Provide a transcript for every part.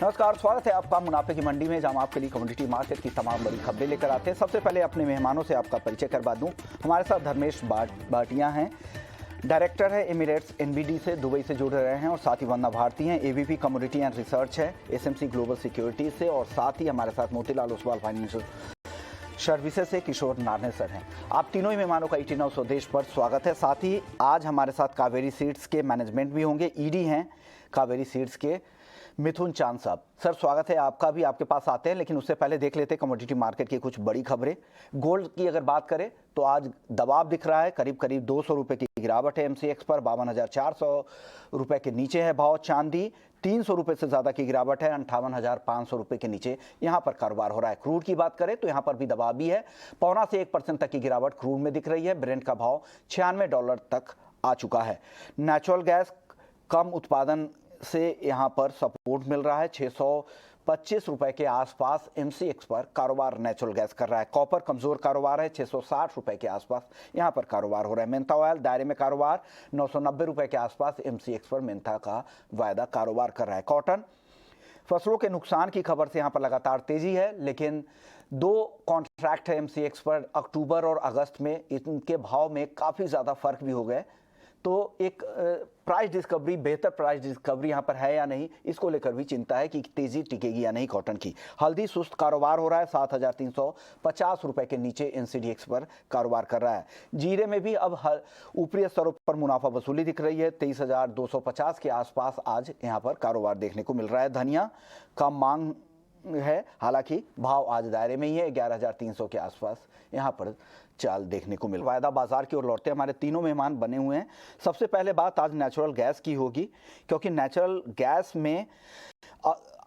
नमस्कार, स्वागत है आपका मुनाफे की मंडी में, जहां हम आपके लिए कमोडिटी मार्केट की तमाम बड़ी खबरें लेकर आते हैं। सबसे पहले अपने मेहमानों से आपका परिचय करवा दूं। हमारे साथ धर्मेश भाटिया हैं, डायरेक्टर है एमिरेट्स एनबीडी से, दुबई से जुड़ रहे हैं, और साथ ही वंदना भारती हैं, एवीपी कमोडिटी एंड रिसर्च है एसएमसी ग्लोबल सिक्योरिटी से, और साथ ही हमारे साथ मोतीलाल ओसवाल फाइनेंशियल सर्विसेज से किशोर नारने सर हैं। आप तीनों ही मेहमानों का ईटी नाउ स्वदेश पर स्वागत है। साथ ही आज हमारे साथ कावेरी सीड्स के मैनेजमेंट भी होंगे, ईडी हैं कावेरी सीड्स के मिथुन चांद साहब। सर स्वागत है आपका भी, आपके पास आते हैं, लेकिन उससे पहले देख लेते हैं कमोडिटी मार्केट की कुछ बड़ी खबरें। गोल्ड की अगर बात करें तो आज दबाव दिख रहा है, करीब करीब 200 रुपये की गिरावट है एमसीएक्स पर, 52,400 रुपये के नीचे है भाव। चांदी 300 रुपये से ज़्यादा की गिरावट है, 58,500 रुपये के नीचे यहाँ पर कारोबार हो रहा है। क्रूड की बात करें तो यहाँ पर भी दबाव भी है, 0.25 से 1% तक की गिरावट क्रूड में दिख रही है। ब्रेंट का भाव $96 तक आ चुका है। नेचुरल गैस कम उत्पादन से यहाँ पर सपोर्ट मिल रहा है, 625 रुपए के आसपास एमसीएक्स पर कारोबार नेचुरल गैस कर रहा है। कॉपर कमजोर कारोबार है, 660 रुपए के आसपास यहाँ पर कारोबार हो रहा है। मेंथा ऑयल दायरे में कारोबार, 990 रुपए के आसपास एमसीएक्स पर मेंथा का वायदा कारोबार कर रहा है। कॉटन फसलों के नुकसान की खबर से यहाँ पर लगातार तेजी है, लेकिन 2 कॉन्ट्रैक्ट है एमसीएक्स पर, अक्टूबर और अगस्त में इनके भाव में काफ़ी ज़्यादा फर्क भी हो गए। तो एक प्राइस डिस्कवरी, बेहतर प्राइस डिस्कवरी यहाँ पर है या नहीं, इसको लेकर भी चिंता है कि तेजी टिकेगी या नहीं कॉटन की। हल्दी सुस्त कारोबार हो रहा है, 7,350 रुपए के नीचे एनसीडीएक्स पर कारोबार कर रहा है। जीरे में भी अब ऊपरी स्तरों पर मुनाफा वसूली दिख रही है, 23,250 के आसपास आज यहाँ पर कारोबार देखने को मिल रहा है। धनिया कम मांग है, हालांकि भाव आज दायरे में ही है, 11,300 के आसपास यहाँ पर चाल देखने को मिल। वायदा बाजार की ओर लौटते हमारे तीनों मेहमान बने हुए हैं। सबसे पहले बात आज नेचुरल गैस की होगी, क्योंकि नेचुरल गैस में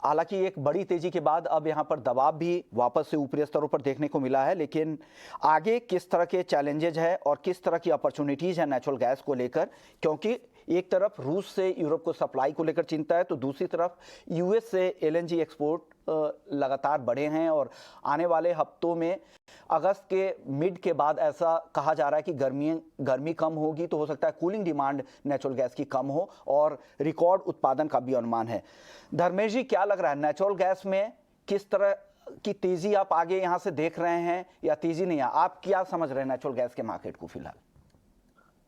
हालांकि एक बड़ी तेजी के बाद अब यहाँ पर दबाव भी वापस से ऊपरी स्तरों पर देखने को मिला है, लेकिन आगे किस तरह के चैलेंजेज है और किस तरह की अपॉर्चुनिटीज़ है नेचुरल गैस को लेकर, क्योंकि एक तरफ रूस से यूरोप को सप्लाई को लेकर चिंता है, तो दूसरी तरफ यूएस से एलएनजी एक्सपोर्ट लगातार बढ़े हैं, और आने वाले हफ्तों में अगस्त के मिड के बाद ऐसा कहा जा रहा है कि गर्मी कम होगी, तो हो सकता है कूलिंग डिमांड नेचुरल गैस की कम हो, और रिकॉर्ड उत्पादन का भी अनुमान है। धर्मेश जी, क्या लग रहा है नेचुरल गैस में किस तरह की तेजी आप आगे यहाँ से देख रहे हैं, या तेजी नहीं है? आप क्या समझ रहे हैं नेचुरल गैस के मार्केट को फिलहाल?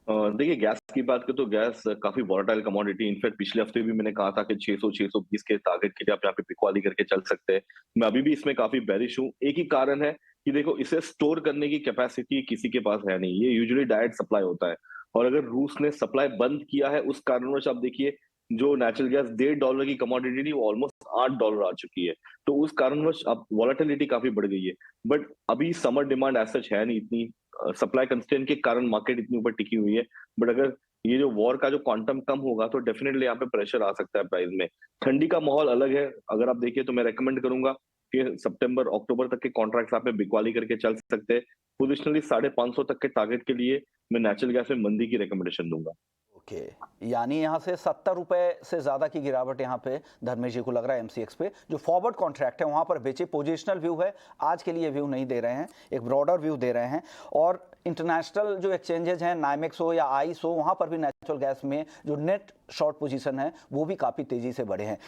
देखिए, गैस की बात करें तो गैस काफी वॉलेटाइल कमोडिटी। इनफैक्ट पिछले हफ्ते भी मैंने कहा था कि 600-620 के टारगेट के लिए आप यहाँ पे बिकवाली करके चल सकते हैं। मैं अभी भी इसमें काफी बेरिश हूँ। एक ही कारण है कि देखो, इसे स्टोर करने की कैपेसिटी किसी के पास है नहीं, ये यूजुअली डायरेक्ट सप्लाई होता है, और अगर रूस ने सप्लाई बंद किया है उस कारणवश, आप देखिए जो नेचुरल गैस $1.5 की कमोडिटी थी वो ऑलमोस्ट $8 आ चुकी है, तो उस कारणवश अब वॉलेटिलिटी काफी बढ़ गई है। बट अभी समर डिमांड एज सच है नहीं, इतनी सप्लाई कंस्ट्रेंट के कारण मार्केट इतनी ऊपर टिकी हुई है। बट अगर ये जो वॉर का जो क्वांटम कम होगा तो डेफिनेटली यहाँ पे प्रेशर आ सकता है प्राइस में। ठंडी का माहौल अलग है, अगर आप देखिए तो मैं रेकमेंड करूंगा कि सितंबर अक्टूबर तक के कॉन्ट्रैक्ट्स आप बिकवाली करके चल सकते हैं। पोजिशनली 550 तक के टारगेट के लिए मैं नेचुरल गैस में मंदी की रिकमेंडेशन दूंगा। ओके, यानी यहाँ से 70 रुपए से ज़्यादा की गिरावट यहाँ पे धर्मेश जी को लग रहा है एमसीएक्स पे। जो फॉरवर्ड कॉन्ट्रैक्ट है वहाँ पर बेचे, पोजिशनल व्यू है, आज के लिए व्यू नहीं दे रहे हैं, एक ब्रॉडर व्यू दे रहे हैं। और इंटरनेशनल जो एक्सचेंजेज हैं, नाइमेक्स हो या आइस हो, वहाँ पर भी नेचुरल गैस में जो नेट शॉर्ट पोजीशन है वो भी काफ़ी तेज़ी से बढ़े हैं।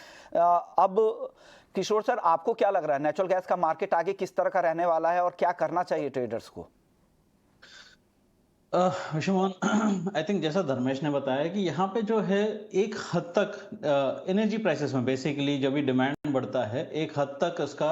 अब किशोर सर, आपको क्या लग रहा है नेचुरल गैस का मार्केट आगे किस तरह का रहने वाला है, और क्या करना चाहिए ट्रेडर्स को? विशुमोहन, आई थिंक जैसा धर्मेश ने बताया कि यहाँ पे जो है एक हद तक एनर्जी प्राइसेस में बेसिकली जब भी डिमांड बढ़ता है, एक हद तक इसका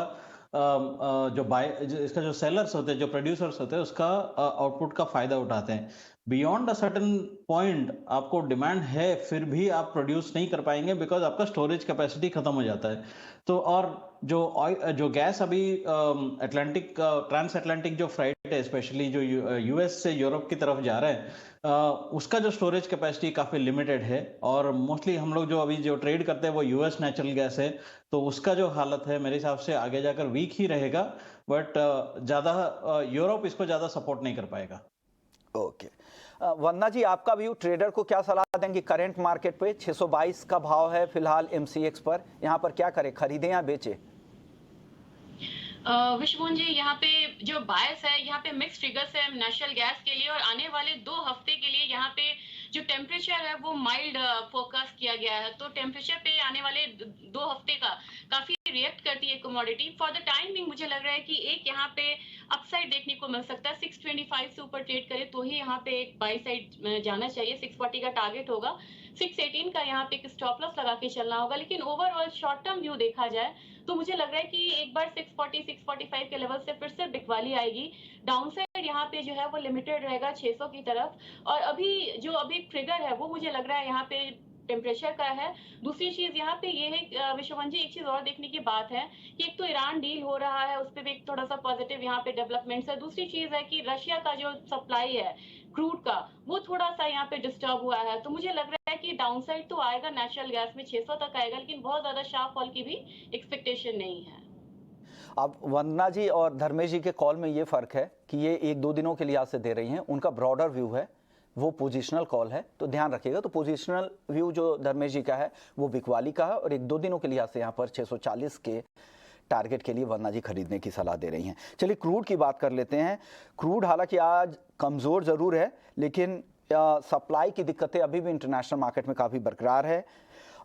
इसका जो सेलर्स होते हैं, जो प्रोड्यूसर्स होते हैं, उसका आउटपुट का फायदा उठाते हैं। बियॉन्ड अ सर्टेन पॉइंट आपको डिमांड है, फिर भी आप प्रोड्यूस नहीं कर पाएंगे, बिकॉज आपका स्टोरेज कैपेसिटी खत्म हो जाता है। तो और जो गैस अभी ट्रांस अटलांटिक जो फ्राइट है, स्पेशली जो यूएस से यूरोप की तरफ जा रहा है, उसका जो स्टोरेज कैपेसिटी काफी लिमिटेड है, और मोस्टली हम लोग जो अभी जो ट्रेड करते हैं वो यूएस नेचुरल गैस है, तो उसका जो हालत है मेरे हिसाब से आगे जाकर वीक ही रहेगा। बट ज्यादा यूरोप इसको ज्यादा सपोर्ट नहीं कर पाएगा। ओके, वंदना जी, आपका व्यू, ट्रेडर को क्या सलाह देंगे? करंट मार्केट पे 622 का भाव है फिलहाल एमसीएक्स पर, यहाँ पर क्या करें, खरीदें या बेचें? विश्वभून जी, यहाँ पे जो बायस है, यहाँ पे मिक्स फिगर्स है नेचुरल गैस के लिए, और आने वाले 2 हफ्ते के लिए यहाँ पे जो टेम्परेचर है वो माइल्ड फोरकास्ट किया गया है, तो टेम्परेचर पे आने वाले 2 हफ्ते का काफी रिएक्ट करती है commodity. For the time being मुझे लग रहा है कि एक यहाँ पे अपसाइड देखने को मिल सकता है। 625 से ऊपर ट्रेड करे तो ही यहाँ पे एक बाई साइड जाना चाहिए। 640 का टारगेट होगा, 618 का यहाँ पे एक स्टॉप लॉस लगा के चलना होगा। लेकिन ओवरऑल शॉर्ट टर्म व्यू देखा जाए तो मुझे लग रहा है कि एक बार 640 645 के लेवल से फिर से बिकवाली आएगी। डाउनसाइड यहाँ पे जो है वो लिमिटेड रहेगा 600 की तरफ। और अभी ट्रिगर है वो मुझे लग रहा है यहाँ पे टेम्परेचर का है। दूसरी चीज यहाँ पे ये है विश्वमन जी, एक चीज और देखने की बात है कि एक तो ईरान डील हो रहा है, उस पर भी एक थोड़ा सा पॉजिटिव यहाँ पे डेवलपमेंट्स है। दूसरी चीज है कि रशिया का जो सप्लाई है क्रूड का वो थोड़ा सा यहाँ पे डिस्टर्ब हुआ है। तो मुझे लग रहा है कि डाउनसाइड तो आएगा नेचुरल गैस में 600 तक आएगा, लेकिन बहुत ज्यादा शार्प फॉल की भी एक्सपेक्टेशन नहीं है। अब वंदना जी और धर्मेश जी के कॉल में ये फ़र्क है कि ये 1-2 दिनों के लिहाज से दे रही हैं, उनका ब्रॉडर व्यू है, वो पोजीशनल कॉल है, तो ध्यान रखिएगा। तो पोजीशनल व्यू जो धर्मेश जी का है वो बिकवाली का है, और 1-2 दिनों के लिहाज से यहाँ पर 640 के टारगेट के लिए वंदना जी खरीदने की सलाह दे रही हैं। चलिए क्रूड की बात कर लेते हैं। क्रूड हालांकि आज कमज़ोर ज़रूर है, लेकिन सप्लाई की दिक्कतें अभी भी इंटरनेशनल मार्केट में काफ़ी बरकरार है।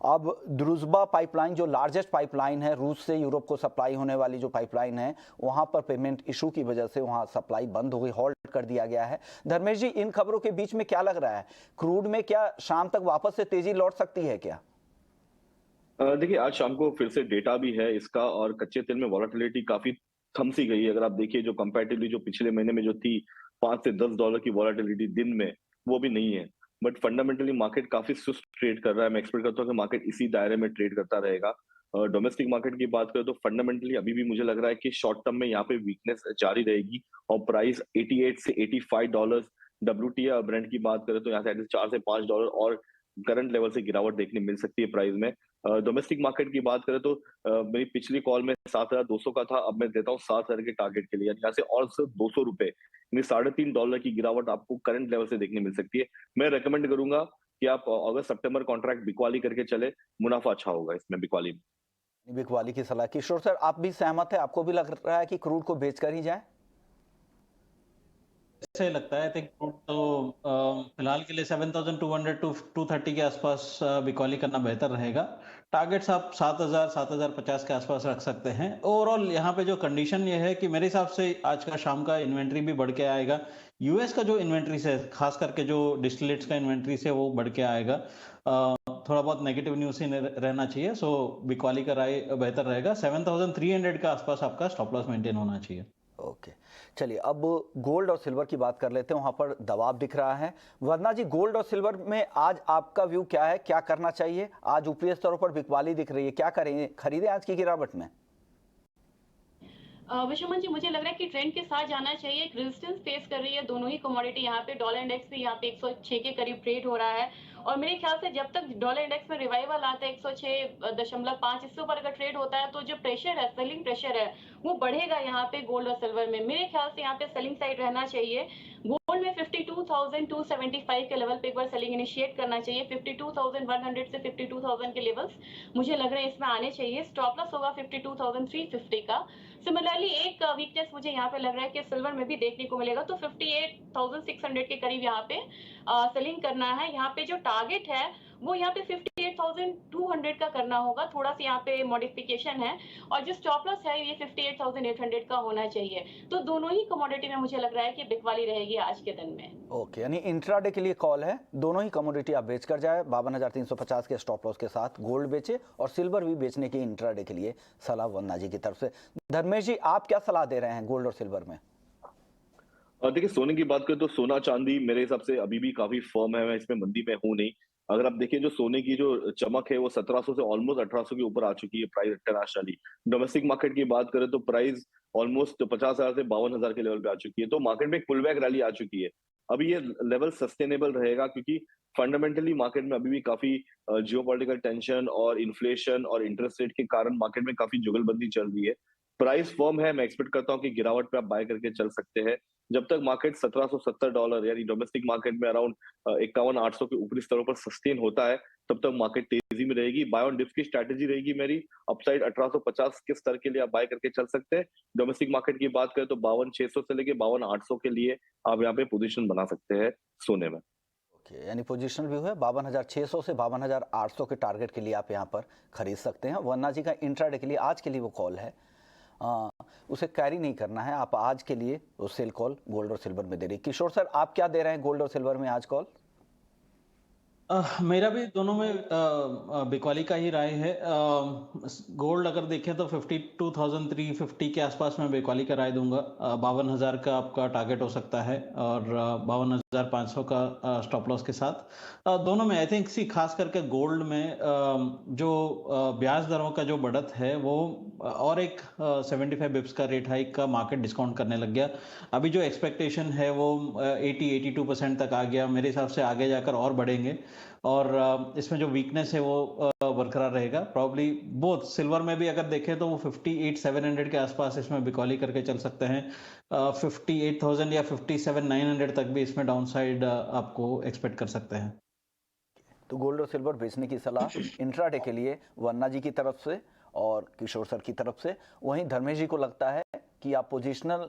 अब द्रुज़बा पाइपलाइन जो लार्जेस्ट पाइपलाइन है, रूस से यूरोप को सप्लाई होने वाली जो पाइपलाइन है, वहां पर पेमेंट इशू की वजह से वहां सप्लाई बंद हो गई, हॉल्ट कर दिया गया है। धर्मेश जी, इन खबरों के बीच में क्या लग रहा है, क्रूड में क्या शाम तक वापस से तेजी लौट सकती है क्या? देखिए, आज शाम को फिर से डेटा भी है इसका, और कच्चे तेल में वॉलेटिलिटी काफी थम सी गई है। अगर आप देखिए, जो कंपैरेटिवली जो पिछले महीने में जो थी $5 से $10 की वॉलेटिलिटी दिन में, वो भी नहीं है। बट फंडामेंटली मार्केट काफी सुस्त ट्रेड कर रहा है। मैं एक्सपेक्ट करता हूँ कि मार्केट इसी दायरे में ट्रेड करता रहेगा। डोमेस्टिक मार्केट की बात करें तो फंडामेंटली अभी भी मुझे लग रहा है कि शॉर्ट टर्म में यहाँ पे वीकनेस जारी रहेगी, और प्राइस 88 से $85 WTI और ब्रेंट की बात करें तो यहाँ से एटलीस्ट $4 से $5 और करंट लेवल से गिरावट देखने मिल सकती है प्राइस में। डोमेस्टिक मार्केट की बात करें तो मेरी पिछली कॉल में 7,200 का था, अब मैं देता हूँ 7,000 के टारगेट के लिए, यहाँ से और सिर्फ $200 यानी $3.5 की गिरावट आपको करंट लेवल से देखने मिल सकती है। मैं रेकमेंड करूंगा कि आप अगस्त सितंबर कॉन्ट्रैक्ट बिकवाली करके चले, मुनाफा अच्छा होगा इसमें बिकवाली में। बिकवाली की सलाह। किशोर सर, आप भी सहमत है? आपको भी लग रहा है कि क्रूड को बेचकर ही जाए? ऐसे लगता है। आई थिंक क्रूड तो फिलहाल के लिए 7,200 टू 230 के आसपास बिकॉली करना बेहतर रहेगा। टारगेट्स आप 7,000 7,050 के आसपास रख सकते हैं। ओवरऑल यहाँ पे जो कंडीशन ये है कि मेरे हिसाब से आज का शाम का इन्वेंट्री भी बढ़ के आएगा। यूएस का जो इन्वेंट्री है, खास करके जो डिस्टिलेट्स का इन्वेंट्री है, वो बढ़ के आएगा। थोड़ा बहुत नेगेटिव न्यूज ही रहना चाहिए। सो बिकवाली का राय बेहतर रहेगा। 7,300 के आसपास आपका स्टॉप लॉस मेंटेन होना चाहिए। ओके, चलिए अब गोल्ड और सिल्वर की बात कर लेते हैं। वहां पर दबाव दिख रहा है। वरना जी, गोल्ड और सिल्वर में आज आपका व्यू क्या है, क्या करना चाहिए? आज ऊपरी स्तरों पर बिकवाली दिख रही है, क्या करें, खरीदें आज की गिरावट में? विश्वमन जी, मुझे लग रहा है कि ट्रेंड के साथ जाना चाहिए। एक रेजिस्टेंस फेस कर रही है दोनों ही कमोडिटी। यहाँ पे डॉलर इंडेक्स भी यहाँ पे 106 के करीब ट्रेड हो रहा है, और मेरे ख्याल से जब तक डॉलर इंडेक्स में रिवाइवल आता है 106.5, इससे ऊपर अगर ट्रेड होता है तो जो प्रेशर है, सेलिंग प्रेशर है, वो बढ़ेगा यहाँ पे गोल्ड और सिल्वर में। मेरे ख्याल से यहाँ पे सेलिंग साइड रहना चाहिए। गोल्ड में 52,275 के लेवल पे एक बार सेलिंग इनिशिएट करना चाहिए। 52,100 से 52,000 के लेवल्स मुझे लग रहा है इसमें आने चाहिए। स्टॉप लॉस होगा 52,350 का। सिमिलरली एक वीकनेस मुझे यहाँ पे लग रहा है कि सिल्वर में भी देखने को मिलेगा, तो 58,600 के करीब यहाँ पे सेलिंग करना है। यहाँ पे जो टारगेट है वो यहाँ पे 58,200 का करना होगा। थोड़ा सा यहाँ पे मॉडिफिकेशन है, और जो स्टॉप लॉस है ये 58,800 का होना चाहिए। तो दोनों ही कमोडिटी में मुझे लग रहा है कि बिकवाली रहेगी आज के दिन में। ओके, यानी इंट्राडे के लिए कॉल है, दोनों ही कमोडिटी आप बेच कर जाए। 52,350 के स्टॉप लॉस के साथ गोल्ड बेचे, और सिल्वर भी बेचने की इंट्राडे के लिए सलाह वंदना जी की तरफ से। धर्मेश जी, आप क्या सलाह दे रहे हैं गोल्ड और सिल्वर में? देखिए, सोने की बात करें तो सोना चांदी मेरे हिसाब से अभी भी काफी फर्म है, मैं इसमें मंदी में हूं नहीं। अगर आप देखिए, जो सोने की जो चमक है वो 1700 से ऑलमोस्ट 1800 के ऊपर आ चुकी है प्राइस इंटरनेशनली। डोमेस्टिक मार्केट की बात करें तो प्राइस ऑलमोस्ट 50,000 से 52,000 के लेवल पे आ चुकी है। तो मार्केट में एक पुल बैक रैली आ चुकी है। अभी ये लेवल सस्टेनेबल रहेगा, क्योंकि फंडामेंटली मार्केट में अभी भी काफी जियोपॉलिटिकल टेंशन और इन्फ्लेशन और इंटरेस्ट रेट के कारण मार्केट में काफी जुगलबंदी चल रही है। प्राइस फर्म है, मैं एक्सपेक्ट करता हूँ कि गिरावट पे आप बाय करके चल सकते हैं। जब तक मार्केट $1,770 यानी डोमेस्टिक मार्केट में अराउंड 51,800 के ऊपरी स्तरों पर सस्टेन होता है, तब तक मार्केट तेजी में रहेगी। बाय ऑन डिप्स की स्ट्रैटेजी रहेगी मेरी। अपसाइड 1850 के स्तर के लिए आप बाय करके चल सकते हैं। डोमेस्टिक मार्केट की बात करें तो 52,600 से लेके 52,800 के लिए आप यहाँ पे पोजीशन बना सकते हैं सोने में। ओके, यानी पोजिशनल व्यू है 52,600 से 52,800 के टारगेट के लिए आप यहाँ पर खरीद सकते हैं। वर्ना जी का इंट्राडे के लिए आज के लिए वो कॉल है, उसे कैरी नहीं करना है, आप आज के लिए वो सेल कॉल गोल्ड और सिल्वर में दे रही। किशोर सर, आप क्या दे रहे हैं गोल्ड और सिल्वर में आज कॉल? मेरा भी दोनों में बिकवाली का ही राय है। गोल्ड अगर देखें तो 52,350 के आसपास मैं बिकवाली का राय दूंगा। 52,000 का आपका टारगेट हो सकता है और 52,500 का स्टॉप लॉस के साथ। दोनों में आई थिंक खास करके गोल्ड में जो ब्याज दरों का जो बढ़त है वो और एक 75 बिप्स का रेट हाइक का मार्केट डिस्काउंट करने लग गया। अभी जो एक्सपेक्टेशन है वो 80-82% तक आ गया। मेरे हिसाब से आगे जाकर और बढ़ेंगे और इसमें जो वीकनेस है वो बरकरार रहेगा। प्रॉब्ली बोथ सिल्वर में भी अगर देखें तो वो 58,700 के आसपास इसमें बिकॉली करके चल सकते हैं। 58,000 या 57,900 तक भी इसमें डाउनसाइड आपको एक्सपेक्ट कर सकते हैं। तो गोल्ड और सिल्वर बेचने की सलाह इंट्राडे के लिए वर्ना जी की तरफ से और किशोर सर की तरफ से। वहीं धर्मेश जी को लगता है कि आप पोजिशनल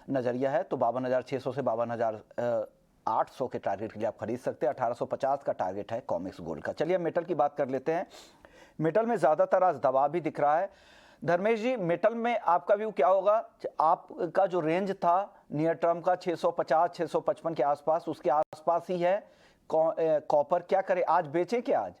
नजरिया है तो 52,600 से 52,800 के टारगेट के लिए आप खरीद सकते हैं। 1850 का टारगेट है कॉमिक्स गोल्ड का। चलिए मेटल की बात कर लेते हैं। मेटल में ज़्यादातर आज दबाव भी दिख रहा है। धर्मेश जी, मेटल में आपका व्यू क्या होगा? आपका जो रेंज था नियर टर्म का 650-655 के आसपास, उसके आसपास ही है। कॉपर क्या करे, आज बेचें क्या आज?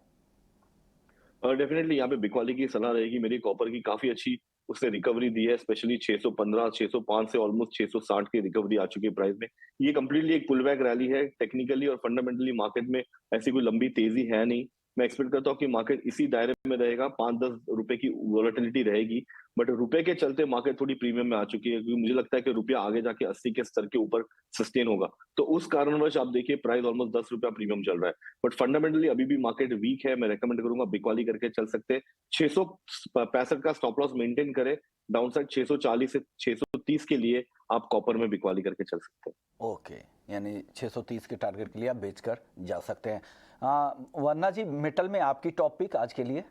डेफिनेटली यहाँ पे बिकवाली की सलाह रहेगी मेरी। कॉपर की काफी अच्छी उसने रिकवरी दी है, स्पेशली 615 605 से ऑलमोस्ट 660 की रिकवरी आ चुकी है प्राइस में। ये कंप्लीटली एक पुल बैक रैली है। टेक्निकली और फंडामेंटली मार्केट में ऐसी कोई लंबी तेजी है नहीं। मैं एक्सपेक्ट करता हूँ कि मार्केट इसी दायरे में रहेगा, 5-10 रुपए की वॉलेटिलिटी रहेगी, बट रुपए के चलते मार्केट थोड़ी प्रीमियम में आ चुकी है, क्योंकि मुझे लगता है कि रुपया आगे जाके 80 के स्तर के ऊपर सस्टेन होगा। तो उस कारणवश आप देखिए प्राइस ऑलमोस्ट 10 रुपया प्रीमियम चल रहा है, बट फंडामेंटली अभी भी मार्केट वीक है। मैं रेकमेंड करूंगा बिकवाली करके चल सकते हैं। 665 का स्टॉप लॉस मेंटेन करें। डाउनसाइड 640 से 630 के लिए आप कॉपर में बिकवाली करके चल सकते हैं। ओके, यानी 630 के टारगेट के लिए आप बेचकर जा सकते हैं। वर्ना जी, मेटल में आपकी टॉप पिक आज के लिए?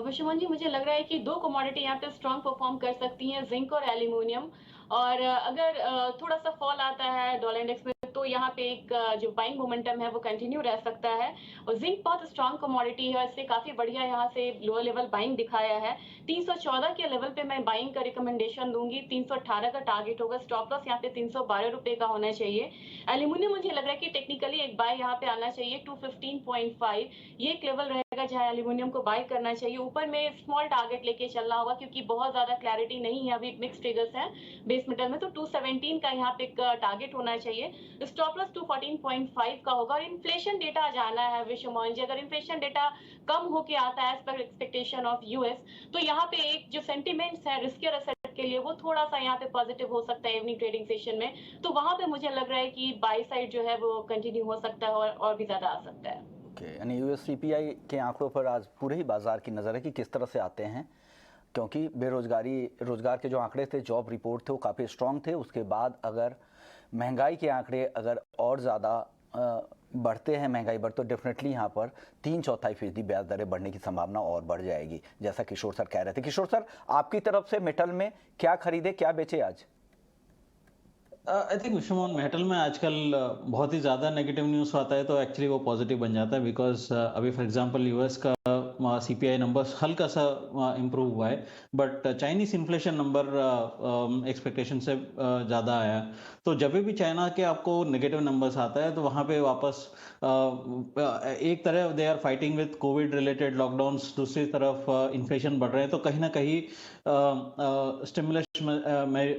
विश्वमन जी, मुझे लग रहा है कि दो कमोडिटी यहाँ पे स्ट्रॉन्ग परफॉर्म कर सकती हैं, जिंक और एल्यूमिनियम। और अगर थोड़ा सा फॉल आता है डॉलर इंडेक्स में तो यहाँ पे एक जो बाइंग मोमेंटम है वो कंटिन्यू रह सकता है। और जिंक बहुत स्ट्रॉन्ग कमोडिटी है, इससे काफी बढ़िया यहाँ से लोअर लेवल बाइंग दिखाया है। 314 के लेवल पे मैं बाइंग का रिकमेंडेशन दूंगी। 318 का टारगेट होगा। स्टॉप लॉस यहाँ पे 312 रुपए का होना चाहिए। एल्यूमिनियम मुझे लग रहा है कि टेक्निकली एक बाय यहाँ पे आना चाहिए 215.5। ये एक लेवल रहेगा जहाँ एल्यूमिनियम को बाय करना चाहिए। ऊपर में स्मॉल टारगेट लेके चलना होगा, क्योंकि बहुत ज्यादा क्लैरिटी नहीं है, अभी मिक्स ट्रिगर्स है बेस मेटल में। तो 217 का यहाँ पे टारगेट होना चाहिए। स्टॉप लॉस 214.5 का होगा। और इन्फ्लेशन डेटा जाना है विश्वमोहन जी, अगर इन्फ्लेशन डेटा कम होके आता है as per expectation of US, तो यहाँ पे एक जो सेंटिमेंट्स है रिस्कियर एसेट के लिए वो थोड़ा सा यहाँ पे पॉजिटिव हो सकता है इवनिंग ट्रेडिंग सेशन में। तो वहां पे मुझे लग रहा है कि बाय साइड जो है वो कंटिन्यू हो सकता है और भी ज्यादा आ सकता है। ओके, यानी यूएस सीपीआई के आंकड़ों पर आज पूरे ही बाजार की नज़र है कि किस तरह से आते हैं, क्योंकि रोजगार के जो आंकड़े थे, जॉब रिपोर्ट थे, वो काफ़ी स्ट्रांग थे। उसके बाद अगर महंगाई के आंकड़े अगर और ज़्यादा बढ़ते हैं, महंगाई बढ़, तो डेफिनेटली यहाँ पर 3/4% ब्याज दरें बढ़ने की संभावना और बढ़ जाएगी, जैसा किशोर सर कह रहे थे। किशोर सर, आपकी तरफ से मेटल में क्या खरीदे, क्या बेचे आज? आई थिंक विश्वमोहन, मेटल में आजकल बहुत ही ज़्यादा नेगेटिव न्यूज़ आता है तो एक्चुअली वो पॉजिटिव बन जाता है। बिकॉज अभी फॉर एग्जांपल यूएस का सीपीआई नंबर हल्का सा इम्प्रूव हुआ है, but Chinese inflation number expectation से ज़्यादा आया। तो जब भी चाइना के आपको नेगेटिव नंबर्स आता है तो वहाँ पे वापस एक तरफ they are fighting with covid related lockdowns, दूसरी तरफ इन्फ्लेशन बढ़ रहे हैं, तो कहीं ना कहीं स्टिमुलस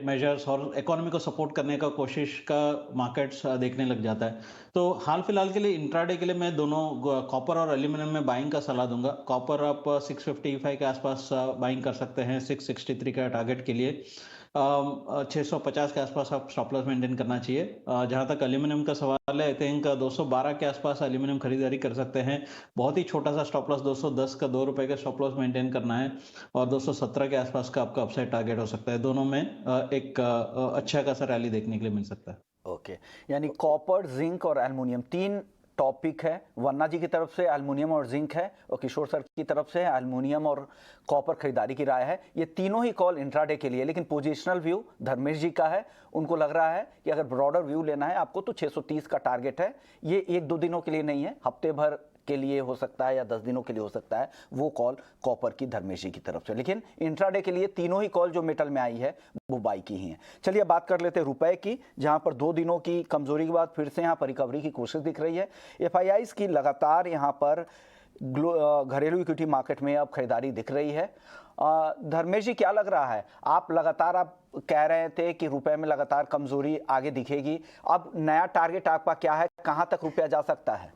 मेजर्स और इकोनॉमी को सपोर्ट करने का कोशिश का मार्केट्स देखने लग जाता है। तो हाल फिलहाल के लिए इंट्राडे के लिए मैं दोनों कॉपर और एल्यूमिनियम में बाइंग का सलाह दूंगा। कॉपर आप 655 के आसपास बाइंग कर सकते हैं 663 का टारगेट के लिए। 650 के आसपास आप स्टॉप लॉस मेंटेन करना चाहिए। जहां तक एल्यूमिनियम का सवाल है, आई थिंक 212 के आसपास एल्यूमिनियम खरीदारी कर सकते हैं। बहुत ही छोटा सा स्टॉप लॉस 210 का 2 रुपए का स्टॉप लॉस मेंटेन करना है और 217 के आसपास का आपका अपसाइड टारगेट हो सकता है। दोनों में एक अच्छा खासा रैली देखने के लिए मिल सकता है। ओके, यानी कॉपर, जिंक और एल्युमिनियम 3 टॉपिक है। वन्ना जी की तरफ से एल्युमिनियम और जिंक है और किशोर सर की तरफ से एल्युमिनियम और कॉपर खरीदारी की राय है। ये तीनों ही कॉल इंट्राडे के लिए, लेकिन पोजिशनल व्यू धर्मेश जी का है। उनको लग रहा है कि अगर ब्रॉडर व्यू लेना है आपको तो 630 का टारगेट है। ये 1-2 दिनों के लिए नहीं है, हफ्ते भर के लिए हो सकता है या 10 दिनों के लिए हो सकता है वो कॉल कॉपर की धर्मेश जी की तरफ से। लेकिन इंट्राडे के लिए तीनों ही कॉल जो मेटल में आई है वो बाई की ही है। चलिए बात कर लेते हैं रुपए की, जहां पर 2 दिनों की कमजोरी के बाद फिर से यहां पर रिकवरी की कोशिश दिख रही है। एफआईआईज की लगातार यहां पर घरेलू इक्विटी मार्केट में अब खरीदारी दिख रही है। धर्मेश जी क्या लग रहा है, आप कह रहे थे कि रुपए में लगातार कमजोरी आगे दिखेगी, अब नया टारगेट आपका क्या है, कहां तक रुपया जा सकता है?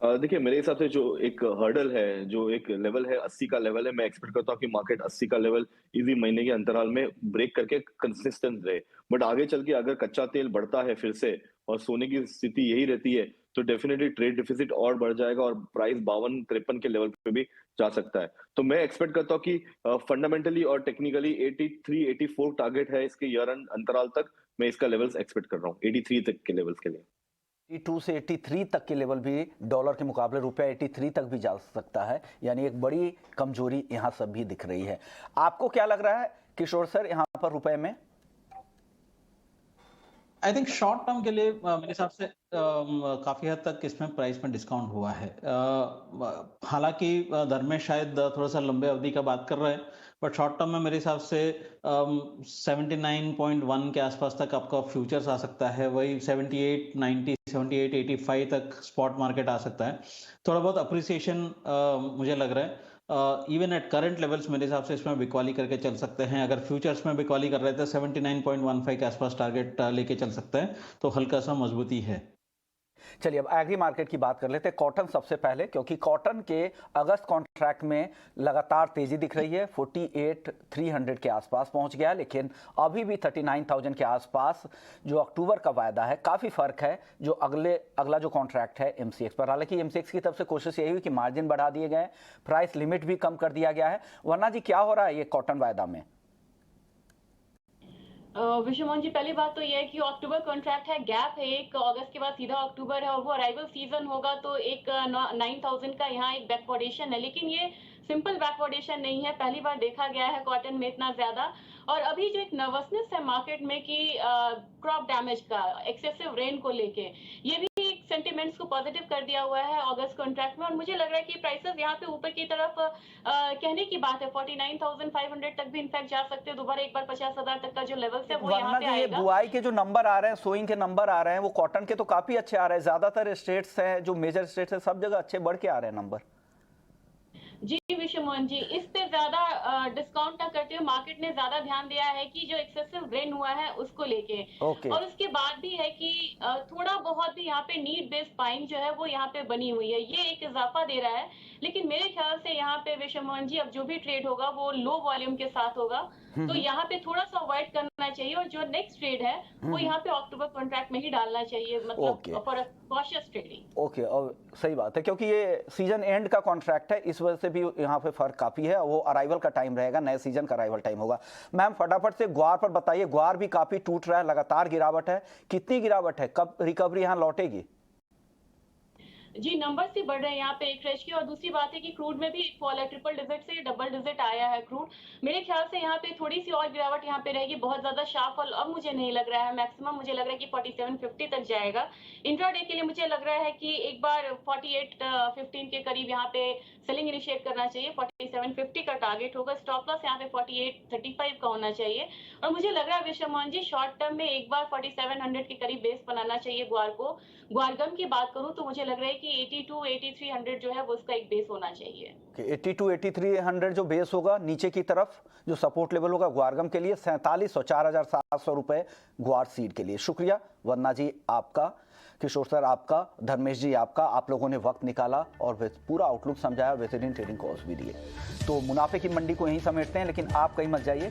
देखिए मेरे हिसाब से जो एक हर्डल है, जो एक लेवल है 80 का लेवल है, मैं एक्सपेक्ट करता हूँ कि मार्केट 80 का लेवल इसी महीने के अंतराल में ब्रेक करके कंसिस्टेंट रहे। बट आगे चल के अगर कच्चा तेल बढ़ता है फिर से और सोने की स्थिति यही रहती है तो डेफिनेटली ट्रेड डिफिसिट और बढ़ जाएगा और प्राइस 52-53 के लेवल पे भी जा सकता है। तो मैं एक्सपेक्ट करता हूँ कि फंडामेंटली और टेक्निकली 83-84 टारगेट है इसके ईयर अंतराल तक। मैं इसका लेवल्स एक्सपेक्ट कर रहा हूँ 83 तक के लेवल्स के लिए। 82 से 83 तक के लेवल भी डॉलर के मुकाबले रुपया 83 तक भी जा सकता है, यानी एक बड़ी कमजोरी यहां सब भी दिख रही है। आपको क्या लग रहा है किशोर सर यहां पर रुपए में? आई थिंक शॉर्ट टर्म के लिए मेरे हिसाब से काफी हद तक इसमें प्राइस में डिस्काउंट हुआ है। हालांकि धर्मेश शायद थोड़ा सा लंबे अवधि का बात कर रहे हैं, बट शॉर्ट टर्म में मेरे हिसाब से 79.1 के आसपास तक आपका फ्यूचर्स आ सकता है। वही 78-90, 78-85 तक स्पॉट मार्केट आ सकता है। थोड़ा बहुत अप्रिसिएशन मुझे लग रहा है। इवन एट करंट लेवल्स मेरे हिसाब से इसमें बिकवाली करके चल सकते हैं। अगर फ्यूचर्स में बिकवाली कर रहे थे 79.15 के आसपास टारगेट लेके चल सकते हैं, तो हल्का सा मजबूती है। चलिए अब एग्री मार्केट की बात कर लेते हैं। कॉटन सबसे पहले, क्योंकि कॉटन के अगस्त कॉन्ट्रैक्ट में लगातार तेजी दिख रही है, 48,300 के आसपास पहुंच गया, लेकिन अभी भी 39,000 के आसपास जो अक्टूबर का वायदा है, काफ़ी फर्क है जो अगला जो कॉन्ट्रैक्ट है एमसीएक्स पर। हालांकि एमसीएक्स की तरफ से कोशिश यही हुई कि मार्जिन बढ़ा दिए गए, प्राइस लिमिट भी कम कर दिया गया है। वरना जी क्या हो रहा है ये कॉटन वायदा में? विश्वमोहन जी, पहली बात तो यह है कि अक्टूबर कॉन्ट्रैक्ट है, गैप है, एक अगस्त के बाद सीधा अक्टूबर है और वो अराइवल सीजन होगा तो एक 9,000 का यहाँ एक बैकवर्डेशन है। लेकिन ये सिंपल बैकवर्डेशन नहीं है, पहली बार देखा गया है कॉटन में इतना ज्यादा। और अभी जो एक नर्वसनेस है मार्केट में कि क्रॉप डैमेज का, एक्सेसिव रेन को लेके, ये भी एक सेंटिमेंट्स को पॉजिटिव कर दिया हुआ है अगस्त कॉन्ट्रैक्ट में। और मुझे लग रहा है कि प्राइसेस यहाँ पे ऊपर की तरफ कहने की बात है 49,500 तक भी इनफैक्ट जा सकते हैं। दोबारा एक बार 50,000 तक का जो लेवल है वो यहाँ पे आएगा। बुआई के जो नंबर आ रहे हैं, सोइंग के नंबर आ रहे हैं, वो कॉटन के तो काफी अच्छे आ रहे हैं। ज्यादातर स्टेट्स हैं जो मेजर स्टेट्स है, सब जगह अच्छे बढ़ के आ रहे हैं नंबर। जी विश्वमोहन जी, इस पे ज्यादा डिस्काउंट ना करते हुए मार्केट ने ज्यादा ध्यान दिया है कि जो एक्सेसिव रेन हुआ है उसको लेके। और उसके बाद भी है कि थोड़ा बहुत भी यहाँ पे नीड बेस्ड बाइंग जो है वो यहाँ पे बनी हुई है, ये एक इजाफा दे रहा है। लेकिन मेरे ख्याल से यहाँ पे विश्वमोहन जी अब जो भी ट्रेड होगा वो लो वॉल्यूम के साथ होगा, तो यहाँ पे थोड़ा सा अवॉइड करना चाहिए। और जो नेक्स्ट ट्रेड है वो यहाँ पे अक्टूबर कॉन्ट्रैक्ट में ही डालना चाहिए, मतलब फॉर कॉशियस ट्रेडिंग। ओके, और सही बात है क्योंकि ये सीजन एंड का कॉन्ट्रैक्ट है, इस वजह से भी यहाँ पे फर्क काफी है। वो अराइवल का टाइम रहेगा, नए सीजन का अराइवल टाइम होगा। मैम फटाफट से ग्वार पर बताइए, ग्वार भी काफी टूट रहा है, लगातार गिरावट है, कितनी गिरावट है, कब रिकवरी यहाँ लौटेगी? जी नंबर्स ही बढ़ रहे हैं यहाँ पे एक ट्रेज की। और दूसरी बात है कि क्रूड में भी एक फॉल है, ट्रिपल डिजिट से डबल डिजिट आया है क्रूड। मेरे ख्याल से यहाँ पे थोड़ी सी और गिरावट यहाँ पे रहेगी, बहुत ज्यादा शार्प फॉल अब मुझे नहीं लग रहा है। मैक्सिमम मुझे लग रहा है कि 4750 तक जाएगा। इंट्राडे के लिए मुझे लग रहा है कि एक बार 4815 के करीब यहाँ पे सेलिंग इनिशिएट करना चाहिए। 4750 का टारगेट होगा। स्टॉप लॉस यहाँ पे 4835 का होना चाहिए। और मुझे लग रहा है विश्वमोहन जी शॉर्ट टर्म में एक बार 4700 के करीब बेस बनाना चाहिए ग्वार को। ग्वारगम की बात करूं तो मुझे लग रहा है कि 82-8300 जो है वो उसका एक बेस होना चाहिए। 82-8300 जो बेस होगा, नीचे की तरफ जो सपोर्ट लेवल होगा ग्वारगम के लिए 47 और 4,700 रुपए ग्वार सीड के लिए। शुक्रिया वन्ना जी आपका, किशोर सर आपका, धर्मेश जी आपका, आप लोगों ने वक्त निकाला और पूरा आउटलुक समझाया, बेहतरीन ट्रेडिंग कॉल्स भी दिए। तो मुनाफे की मंडी को यहीं समेटते हैं, लेकिन आप कहीं मत जाइए।